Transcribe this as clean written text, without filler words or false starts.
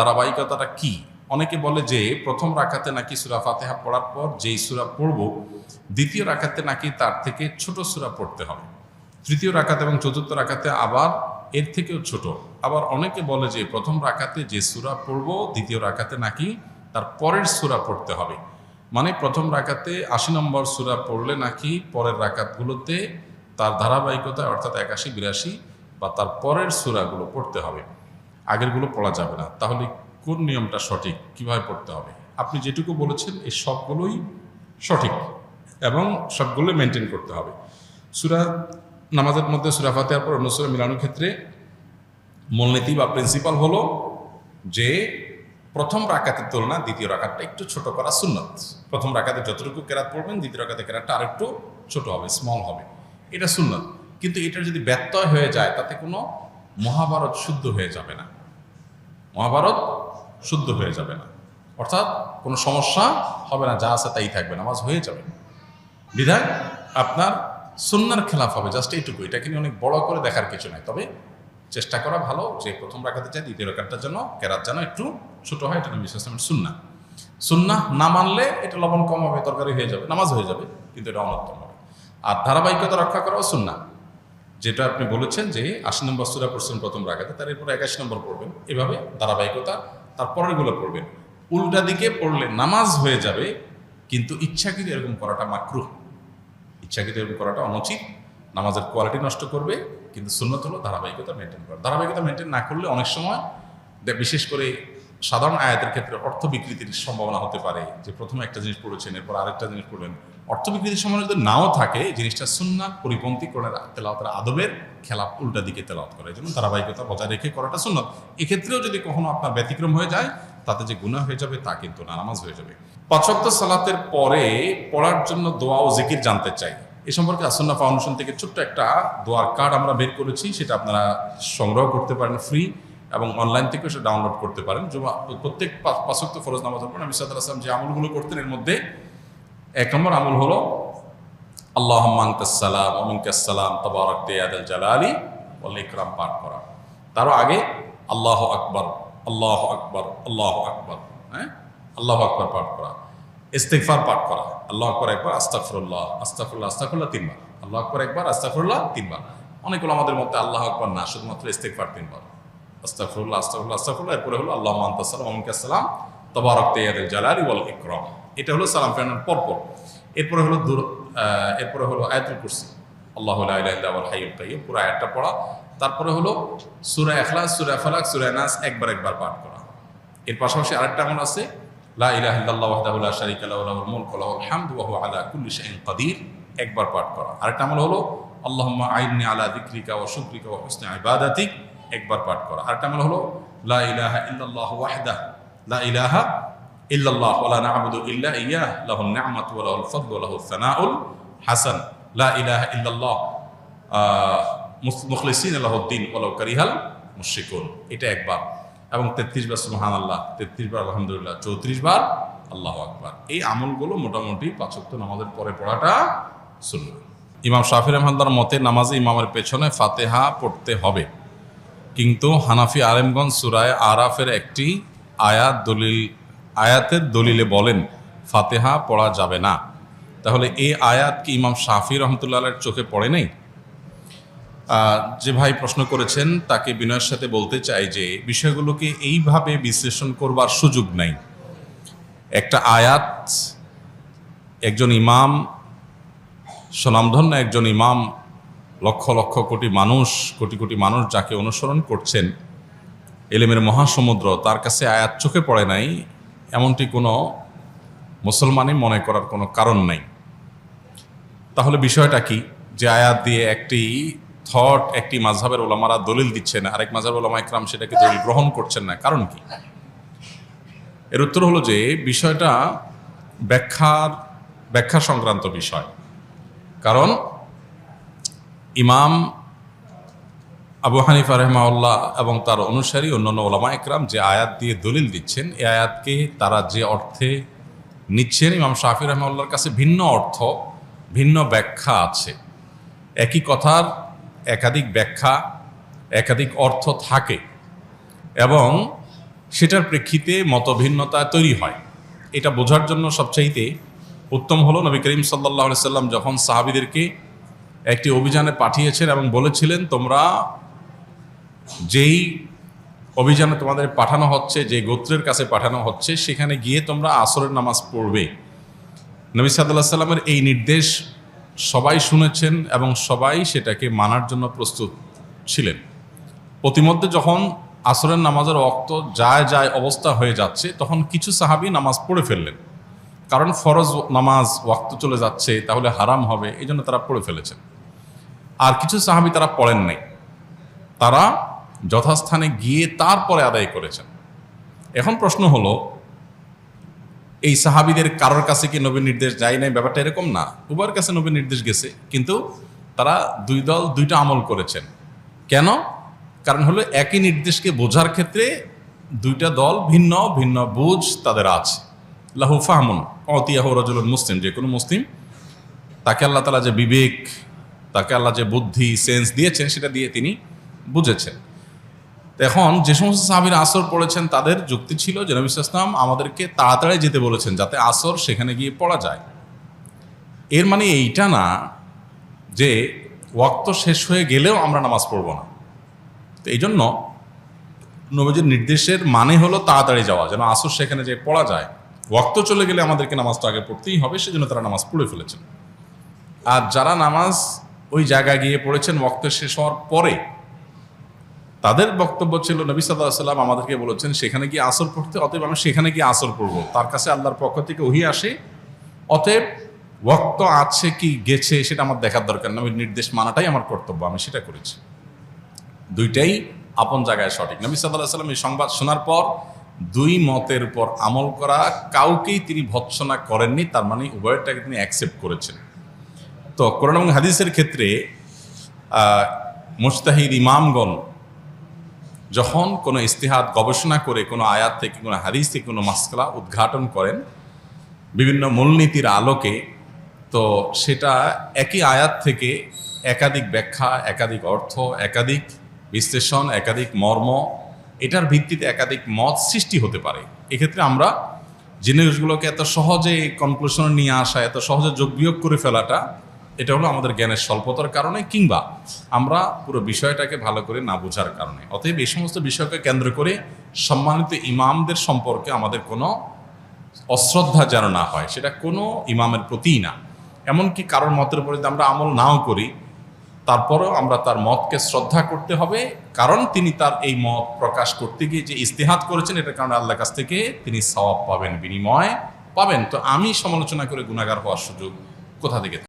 ধারাবাহিকতাটা কি? অনেকে বলে যে প্রথম রাকাতে নাকি সূরা ফাতিহা পড়ার পর যেই সূরা পড়ব দ্বিতীয় রাকাতে নাকি তার থেকে ছোট সূরা পড়তে হবে, তৃতীয় রাকাতে এবং চতুর্থ রাকাতে আবার এর থেকেও ছোট। আবার অনেকে বলে যে প্রথম রাকাতে যে সূরা পড়ব দ্বিতীয় রাকাতে নাকি তার পরের সূরা পড়তে হবে, মানে প্রথম রাকাতে ৮০ নম্বর সূরা পড়লে নাকি পরের রাকাতগুলোতে তার ধারাবাহিকতা অর্থাৎ ৮১, ৮২ বা তার পরের সূরাগুলো পড়তে হবে, আগেরগুলো পড়া যাবে না। তাহলে কোন নিয়মটা সঠিক, কিভাবে পড়তে হবে? আপনি যেটুকু বলেছেন এই সবগুলোই সঠিক এবং সবগুলো মেনটেন করতে হবে। সূরা নামাজের মধ্যে সূরা ফাতিহার পর অন্য সূরা মিলানোর ক্ষেত্রে মূলনীতি বা প্রিন্সিপাল হলো যে প্রথম রাকাতের তুলনায় দ্বিতীয় রাকাতটা একটু ছোট করা সুন্নত। প্রথম রাকাতে যতটুকু কেরাত পড়বেন দ্বিতীয় রাকাতে কেরাতটা আরেকটু ছোট হবে, স্মল হবে, এটা সুন্নত। কিন্তু এটার যদি ব্যত্যয় হয়ে যায় তাতে কোনো মহাভারত শুদ্ধ হয়ে যাবে না, মহাভারত শুদ্ধ হয়ে যাবে না, অর্থাৎ কোনো সমস্যা হবে না, যা আছে তাই থাকবে, নামাজ হয়ে যাবে। বিধায় আপনার সুন্নার খেলাফ হবে, জাস্ট এইটুকু। এটাকে নিয়ে অনেক বড় করে দেখার কিছু নাই, তবে চেষ্টা করা ভালো যে প্রথম রাকাতে চাই দ্বিতীয় রাকাতটার জন্য কেরাত যেন একটু ছোট হয়, এটা নবী সাল্লাল্লাহু আলাইহি ওয়াসাল্লামের সুন্নাহ। সুন্নাহ না মানলে এটা লবণ কম হবে, তরকারি হয়ে যাবে, নামাজ হয়ে যাবে, কিন্তু এটা অনুত্তম হবে। আর ধারাবাহিকতা রক্ষা করাও সুন্নাহ, যেটা আপনি বলেছেন যে ৮০ নম্বর সূরা পড়ছেন প্রথম রাকাতে, তার এরপরে ৮১ নম্বর পড়বেন, এভাবে ধারাবাহিকতা তারপরেরগুলো পড়বেন। উল্টা দিকে পড়লে নামাজ হয়ে যাবে, কিন্তু ইচ্ছাকৃত এরকম করাটা মাকরুহ, ইচ্ছাকৃত এরকম করাটা অনুচিত, নামাজের কোয়ালিটি নষ্ট করবে। কিন্তু সুন্নত হলো ধারাবাহিকতা মেনটেন করা। ধারাবাহিকতা মেনটেন না করলে অনেক সময় বিশেষ করে সাধারণ আয়াতের ক্ষেত্রে অর্থ বিকৃতির সম্ভাবনা হতে পারে, যে প্রথমে একটা জিনিস পড়েছেন এরপর আরেকটা জিনিস পড়লেন, অর্থ বিকৃতির সম্ভাবনা যদি নাও থাকে, জিনিসটা সুন্নাহ পরিপন্থী করে তেলাওয়াতের আদবের খেলাফ, উল্টা দিকে তেলাওয়াত করে, এই জন্য ধারাবাহিকতা বজায় রেখে করাটা সুন্নত। এক্ষেত্রেও যদি কখনো আপনার ব্যতিক্রম হয়ে যায় তাতে যে গুনাহ হয়ে যাবে তা কিন্তু না, নামাজ হয়ে যাবে। ৫ ওয়াক্ত সালাতের পরে পড়ার জন্য দোয়া ও জিকির জানতে চাই। এ সম্পর্কে আসুন্নাহ ফাউন্ডেশন থেকে ছোট্ট একটা দোয়ার কার্ড আমরা বের করেছি, সেটা আপনারা সংগ্রহ করতে পারেন ফ্রি, এবং অনলাইন থেকেও সেটা ডাউনলোড করতে পারেন। প্রত্যেক ৫ ওয়াক্ত ফরজ নামাজের পর নবী সাল্লাল্লাহু আলাইহি ওয়াসাল্লাম যে আমলগুলো করতেন এর মধ্যে ১ নম্বর আমল হলো আল্লাহুম্মা আনতাস সালাম ওয়া মিনকাস সালাম তাবারাকতা ইয়া যাল জালালি ওয়াল ইকরাম পাঠ করা। তারও আগে আল্লাহু আকবার, আল্লাহু আকবার, আল্লাহু আকবার, হ্যাঁ, আল্লাহু আকবার পাঠ করা, ইস্তিগফার পাঠ করা, আল্লাহু আকবার একবার, আস্তাগফিরুল্লাহ, আস্তাগফিরুল্লাহ, আস্তাগফিরুল্লাহ ৩ বার, আল্লাহু আকবার একবার, আস্তাগফিরুল্লাহ ৩ বার। অনেক ওলামাদের মধ্যে আল্লাহু আকবার না, শুধুমাত্র ইস্তিগফার ৩ বার, আস্তাগফিরুল্লাহ, আস্তাগফিরুল্লাহ, আস্তাগফিরুল্লাহ, এরপরে হলো আল্লাহুম্মা আনতাস সালাম ওয়া মিনকাস সালাম তাবারাকতা ইয়া যাল জালালি ওয়াল ইকরাম। এটা হলো সালাম ফেরানোর পরপর। এরপরে হলো আয়াতুল কুরসি, আল্লাহু লা ইলাহা ইল্লা হুয়াল হাইয়ুল কাইয়্যুম, পুরো আয়াতটা পড়া। তারপরে হলো সূরা ইখলাস, সূরা ফালাক, সূরা নাস একবার পাঠ করা। এর পাশাপাশি আরেকটা আমল আছে, লা ইলাহা ইল্লাল্লাহ ওয়াহদাহু লা শারীকা লাহু লাহুল মুলকু ওয়া লাহুল হামদু ওয়া হুয়া আলা কুল্লি শাইইন কাদির, একবার পাঠ করা। আরেকটা আমল হলো আল্লাহুম্মা আইন্নি আলা যিকরিকা ওয়া শুকরিকা ওয়া হুসনি ইবাদাতিক, একবার পাঠ করা। আরেকটা আমল হলো লা ইলাহা ইল্লাল্লাহু ওয়াহদাহু লা ইলাহা ইল্লাল্লাহ ওয়া লা না'বুদু ইল্লা ইয়্যাহ লাহুন নি'মাতু ওয়া লাহুল ফাদলু ওয়া লাহুস সানাউল হাসান, লা ইলাহা ইল্লাল্লাহ মুখলিসিনা লাহুদ্দিন ওয়া লাউ কারিহাল মুশরিকুন, এটা একবার। এবং 33 বার সুবহানাল্লাহ, 33 বার আলহামদুলিল্লাহ, 34 বার আল্লাহু আকবার। এই আমলগুলো মোটামুটি ৫ ওয়াক্ত নামাজের পরে পড়াটা সুন্নাহ। ইমাম শাফিঈ রাহমাতুল্লাহর মতে নামাজে ইমামের পেছনে ফাতিহা পড়তে হবে, কিন্তু হানাফি আলেমগণ সূরা আরাফের একটি আয়াতের দলিলে বলেন ফাতিহা পড়া যাবে না। তাহলে এই আয়াত কি ইমাম শাফিঈ রাহমাতুল্লাহর চোখে পড়ে নাই? যে ভাই প্রশ্ন করেছেন তাকে বিনয়ের সাথে বলতে চাই যে বিষয়গুলোকে এইভাবে বিশ্লেষণ করবার সুযোগ নাই। একটা আয়াত, একজন ইমাম, স্বনামধন্য একজন ইমাম, লক্ষ লক্ষ কোটি মানুষ যাকে অনুসরণ করছেন, ইলমের মহাসমুদ্র, তার কাছে আয়াত চোখে পড়ে নাই এমনটি কোনো মুসলমানই মনে করার কোনো কারণ নাই। তাহলে বিষয়টা কি, যে আয়াত দিয়ে একটি মাযহাবের ওলামারা দলিল দিচ্ছেন, আরেক মাযহাবের ওলামা ইকরাম সেটাকে দলিল গ্রহণ করছেন না, কারণ কি? এর উত্তর হলো যে বিষয়টা ব্যাখ্যা সংক্রান্ত বিষয়। কারণ ইমাম আবু হানিফা রাহিমাহুল্লাহ এবং তার অনুসারী অন্যান্য ওলামা ইকরাম যে আয়াত দিয়ে দলিল দিচ্ছেন, এই আয়াতকে তারা যে অর্থে নিচ্ছেন, ইমাম শাফিঈ রাহিমাহুল্লাহর কাছে ভিন্ন অর্থ, ভিন্ন ব্যাখ্যা আছে। একই কথার একাধিক ব্যাখ্যা, একাধিক অর্থ থাকে, এবং সেটার প্রেক্ষিতে মতভিন্নতা তৈরি হয়। এটা বোঝার জন্য সবচাইতে উত্তম হলো নবী করিম সাল্লাল্লাহু আলাইহি সাল্লাম যখন সাহাবীদেরকে একটি অভিযানে পাঠিয়েছেন এবং বলেছিলেন, তোমরা যেই অভিযানে তোমাদের পাঠানো হচ্ছে, যে গোত্রের কাছে পাঠানো হচ্ছে, সেখানে গিয়ে তোমরা আসরের নামাজ পড়বে। নবী সাল্লাল্লাহু আলাইহি সাল্লামের এই নির্দেশ সবাই শুনেছেন এবং সবাই সেটাকে মানার জন্য প্রস্তুত ছিলেন। প্রতিমধ্যে যখন আসরের নামাজের ওয়াক্ত যায় অবস্থা হয়ে যাচ্ছে, তখন কিছু সাহাবী নামাজ পড়ে ফেললেন, কারণ ফরজ নামাজ ওয়াক্ত চলে যাচ্ছে, তাহলে হারাম হবে, এই জন্য তারা পড়ে ফেলেছেন। আর কিছু সাহাবী তারা পড়েন নাই, তারা যথাস্থানে গিয়ে তারপরে আদায় করেছেন। এখন প্রশ্ন হলো, এই সাহাবীদের কারোর কাছে কি নবীর নির্দেশ যায় নাই? ব্যাপারটা এরকম না, উভয়ের কাছে নবীর নির্দেশ গেছে, কিন্তু তারা দুই দল দুইটা আমল করেছেন। কেন? কারণ হলো একই নির্দেশকে বোঝার ক্ষেত্রে দুইটা দল ভিন্ন ভিন্ন বুঝ তাদের আছে। লাহু ফাহমুন অতিয়াহু রাজুলুন মুসলিম, যে কোনো মুসলিম, তাকে আল্লাহ তাআলা যে বিবেক, তাকে আল্লাহ যে বুদ্ধি সেন্স দিয়েছেন, সেটা দিয়ে তিনি বুঝেছেন। এখন যে সমস্ত সাহাবীরা আসর পড়েছেন, তাদের যুক্তি ছিল যে নবী সাল্লাল্লাহু আলাইহি ওয়াসাল্লাম আমাদেরকে তাড়াতাড়ি যেতে বলেছেন, যাতে আসর সেখানে গিয়ে পড়া যায়। এর মানে এইটা না যে ওয়াক্ত শেষ হয়ে গেলেও আমরা নামাজ পড়ব না। তো এই জন্য নবীজির নির্দেশের মানে হলো তাড়াতাড়ি যাওয়া, যেন আসর সেখানে যে পড়া যায়। ওয়াক্ত চলে গেলে আমাদেরকে নামাজটা আগে পড়তেই হবে, সেজন্য তারা নামাজ পড়ে ফেলেছেন। আর যারা নামাজ ওই জায়গায় গিয়ে পড়েছেন ওয়াক্ত শেষ হওয়ার পরে, তাদের বক্তব্য ছিল নবী সাল্লাল্লাহু আলাইহি ওয়াসাল্লাম আমাদেরকে বলেছেন সেখানে গিয়ে আসর পড়তে, অতএব আমি সেখানে গিয়ে আসর পড়ব। তার কাছে আল্লাহর পক্ষ থেকে ওহী আসে, অতএব ওয়াক্ত আছে কি গেছে সেটা আমার দেখার দরকার, নবীর নির্দেশ মানাটাই আমার কর্তব্য, আমি সেটা করেছি। দুইটাই আপন জায়গায় সঠিক। নবী সাল্লাল্লাহু আলাইহি ওয়াসাল্লাম এই সংবাদ শোনার পর দুই মতের উপর আমল করা কাউকেই তিনি ভৎসনা করেননি, তার মানে উভয়টাকে তিনি অ্যাকসেপ্ট করেছেন। তো কোরআন এবং হাদিসের ক্ষেত্রে মুজতাহিদ ইমামগণ যখন কোনো ইস্তিহাদ গবেষণা করে কোনো আয়াত থেকে, কোনো হাদিস থেকে কোনো মাসআলা উদ্ঘাটন করেন বিভিন্ন মূলনীতির আলোকে, তো সেটা একই আয়াত থেকে একাধিক ব্যাখ্যা, একাধিক অর্থ, একাধিক বিশ্লেষণ, একাধিক মর্ম, এটার ভিত্তিতে একাধিক মত সৃষ্টি হতে পারে। এক্ষেত্রে আমরা জিনিসগুলোকে এত সহজে কনক্লুশনে নিয়ে আসা, এত সহজে যোগ বিয়োগ করে ফেলাটা, এটা হলো আমাদের জ্ঞানের স্বল্পতার কারণে, কিংবা আমরা পুরো বিষয়টাকে ভালো করে না বোঝার কারণে। অতএব এই সমস্ত বিষয়কে কেন্দ্র করে সম্মানিত ইমামদের সম্পর্কে আমাদের কোনো অশ্রদ্ধা যেন না হয়, সেটা কোনো ইমামের প্রতিই না। এমনকি কারোর মতের উপরে আমরা আমল নাও করি, তারপরেও আমরা তার মতকে শ্রদ্ধা করতে হবে, কারণ তিনি তার এই মত প্রকাশ করতে গিয়ে যে ইস্তিহাদ করেছেন, এটার কারণে আল্লাহর কাছ থেকে তিনি সওয়াব পাবেন, বিনিময় পাবেন। তো আমি সমালোচনা করে গুনাহগার হওয়ার সুযোগ কোথা থেকে?